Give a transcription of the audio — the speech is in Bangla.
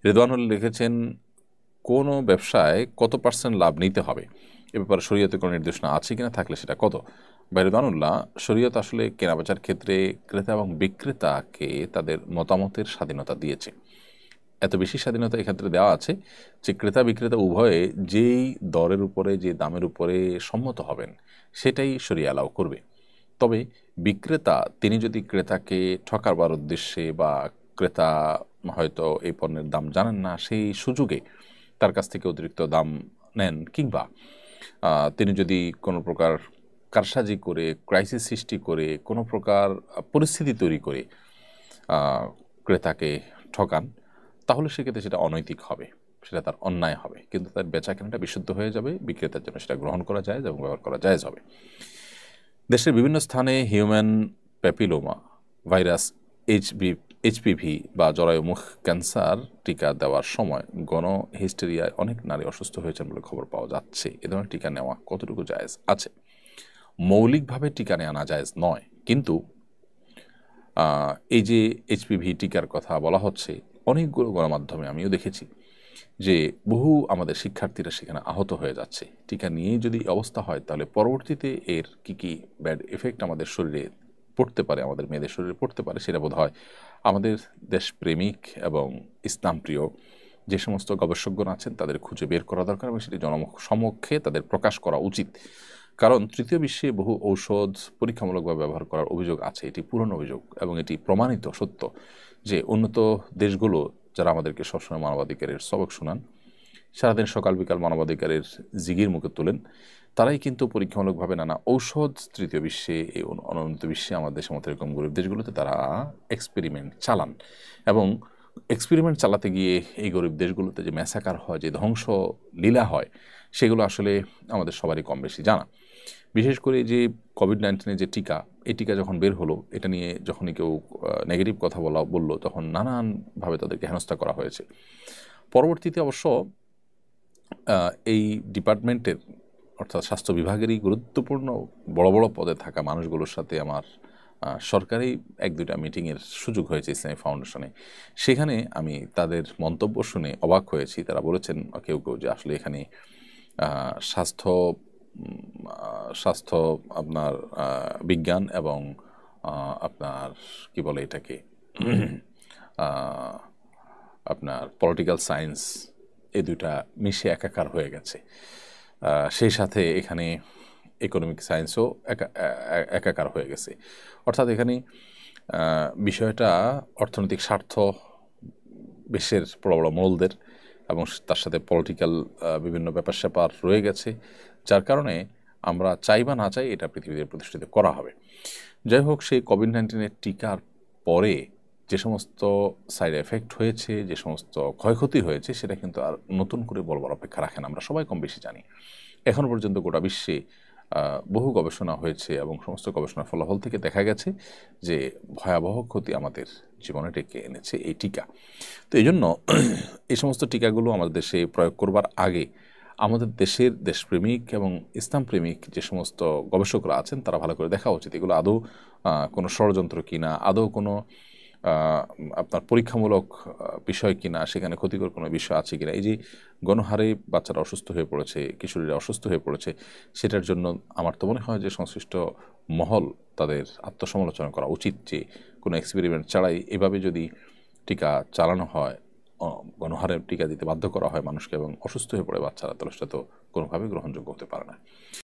রেদওয়ানুল লিখেছেন, কোনো ব্যবসায় কত % লাভ নিতে হবে এ ব্যাপারে শরীয়তে কোনো নির্দেশনা আছে কিনা, থাকলে সেটা কত? বা রেদওয়ানুল্লাহ, শরীয়ত আসলে কেনাবেচার ক্ষেত্রে ক্রেতা এবং বিক্রেতাকে তাদের মতামতের স্বাধীনতা দিয়েছে। এত বেশি স্বাধীনতা এক্ষেত্রে দেওয়া আছে যে ক্রেতা বিক্রেতা উভয়ে যেই দরের উপরে, যে দামের উপরে সম্মত হবেন সেটাই শরিয়া অ্যালাউ করবে। তবে বিক্রেতা তিনি যদি ক্রেতাকে ঠকাবার উদ্দেশ্যে বা ক্রেতা হয়তো এই পণ্যের দাম জানেন না, সেই সুযোগে তার কাছ থেকে অতিরিক্ত দাম নেন, কিংবা তিনি যদি কোনো প্রকার কারসাজি করে, ক্রাইসিস সৃষ্টি করে, কোনো প্রকার পরিস্থিতি তৈরি করে ক্রেতাকে ঠকান, তাহলে সেক্ষেত্রে সেটা অনৈতিক হবে, সেটা তার অন্যায় হবে, কিন্তু তার বেচা কেনাটা বিশুদ্ধ হয়ে যাবে, বিক্রেতার জন্য সেটা গ্রহণ করা যায় এবং ব্যবহার করা জায়েজ হবে। দেশের বিভিন্ন স্থানে হিউম্যান প্যাপিলোমা ভাইরাস এইচপিভি বা জরায়ুমুখ ক্যান্সার টিকা দেওয়ার সময় হিস্টেরিয়ায় অনেক নারী অসুস্থ হয়েছেন বলে খবর পাওয়া যাচ্ছে। এ ধরনের টিকা নেওয়া কতটুকু জায়েজ আছে? মৌলিকভাবে টিকা নেওয়া না জায়েজ নয়, কিন্তু এই যে এইচপিভি টিকার কথা বলা হচ্ছে, অনেকগুলো গণমাধ্যমে আমিও দেখেছি যে বহু আমাদের শিক্ষার্থীরা সেখানে আহত হয়ে যাচ্ছে। টিকা নিয়েই যদি অবস্থা হয়, তাহলে পরবর্তীতে এর কি কি ব্যাড এফেক্ট আমাদের শরীরে পড়তে পারে, আমাদের মেয়েদের শরীরে পড়তে পারে, সেটা বোধ হয় আমাদের দেশপ্রেমিক এবং ইসলামপ্রিয় যে সমস্ত গবেষকগণ আছেন তাদের খুঁজে বের করা দরকার এবং সেটি জনসমক্ষে তাদের প্রকাশ করা উচিত। কারণ তৃতীয় বিশ্বে বহু ঔষধ পরীক্ষামূলকভাবে ব্যবহার করার অভিযোগ আছে। এটি পুরনো অভিযোগ এবং এটি প্রমাণিত সত্য যে উন্নত দেশগুলো, যারা আমাদেরকে সবসময় মানবাধিকারের সবক শোনান, সারাদিন সকাল বিকাল মানবাধিকারের জিগির মুখে তোলেন, তারাই কিন্তু পরীক্ষামূলকভাবে নানা ঔষধ তৃতীয় বিশ্বে, এই অনুন্নত বিশ্বে, আমাদের দেশের মতো এরকম গরিব দেশগুলোতে তারা এক্সপেরিমেন্ট চালান। এবং এক্সপেরিমেন্ট চালাতে গিয়ে এই গরিব দেশগুলোতে যে ম্যাসাকার হয়, যে ধ্বংস লীলা হয়, সেগুলো আসলে আমাদের সবারই কম বেশি জানা। বিশেষ করে যে কোভিড-19 যে টিকা, এই টিকা যখন বের হলো, এটা নিয়ে যখনই কেউ নেগেটিভ কথা বলল, তখন নানানভাবে তাদেরকে হেনস্থা করা হয়েছে। পরবর্তীতে অবশ্য এই ডিপার্টমেন্টের, অর্থাৎ স্বাস্থ্য বিভাগেরই গুরুত্বপূর্ণ বড় বড় পদে থাকা মানুষগুলোর সাথে আমার সরকারি 1-2টা মিটিংয়ের সুযোগ হয়েছে ইসলামী ফাউন্ডেশনে। সেখানে আমি তাদের মন্তব্য শুনে অবাক হয়েছি। তারা বলেছেন কেউ কেউ যে আসলে এখানে স্বাস্থ্য স্বাস্থ্য আপনার বিজ্ঞান এবং আপনার কি বলে এটাকে আপনার পলিটিক্যাল সায়েন্স, এই দুইটা মিশে একাকার হয়ে গেছে। সেই সাথে এখানে ইকোনমিক সায়েন্সও একাকার হয়ে গেছে। অর্থাৎ এখানে বিষয়টা অর্থনৈতিক স্বার্থ বিশ্বের বড় বড় মোলদের এবং তার সাথে পলিটিক্যাল বিভিন্ন ব্যাপার স্যাপার রয়ে গেছে, যার কারণে আমরা চাই বা না চাই এটা পৃথিবীতে প্রতিষ্ঠিত করা হবে। যাই হোক, সেই কোভিড-19 টিকার পরে যে সমস্ত সাইড এফেক্ট হয়েছে, যে সমস্ত ক্ষয়ক্ষতি হয়েছে, সেটা কিন্তু আর নতুন করে বলবার অপেক্ষা রাখে না, আমরা সবাই কম বেশি জানি। এখনও পর্যন্ত গোটা বিশ্বে বহু গবেষণা হয়েছে এবং সমস্ত গবেষণার ফলাফল থেকে দেখা গেছে যে ভয়াবহ ক্ষতি আমাদের জীবনে ডেকে এনেছে এই টিকা। তো এই জন্য এই সমস্ত টিকাগুলো আমাদের দেশে প্রয়োগ করবার আগে আমাদের দেশের দেশপ্রেমিক এবং ইসলামপ্রেমিক যে সমস্ত গবেষকরা আছেন, তারা ভালো করে দেখা উচিত এগুলো আদৌ কোনো ষড়যন্ত্র কিনা, আদৌ কোনো আপনার পরীক্ষামূলক বিষয় কিনা, সেখানে ক্ষতিকর কোনো বিষয় আছে কিনা। এই যে গণহারে বাচ্চারা অসুস্থ হয়ে পড়েছে, কিশোরীরা অসুস্থ হয়ে পড়েছে, সেটার জন্য আমার তো মনে হয় যে সংশ্লিষ্ট মহল তাদের আত্মসমালোচনা করা উচিত যে কোনো এক্সপেরিমেন্ট ছাড়াই এভাবে যদি টিকা চালানো হয়, গণহারে টিকা দিতে বাধ্য করা হয় মানুষকে এবং অসুস্থ হয়ে পড়ে বাচ্চারা, তাহলে সেটা তো কোনোভাবেই গ্রহণযোগ্য হতে পারে না।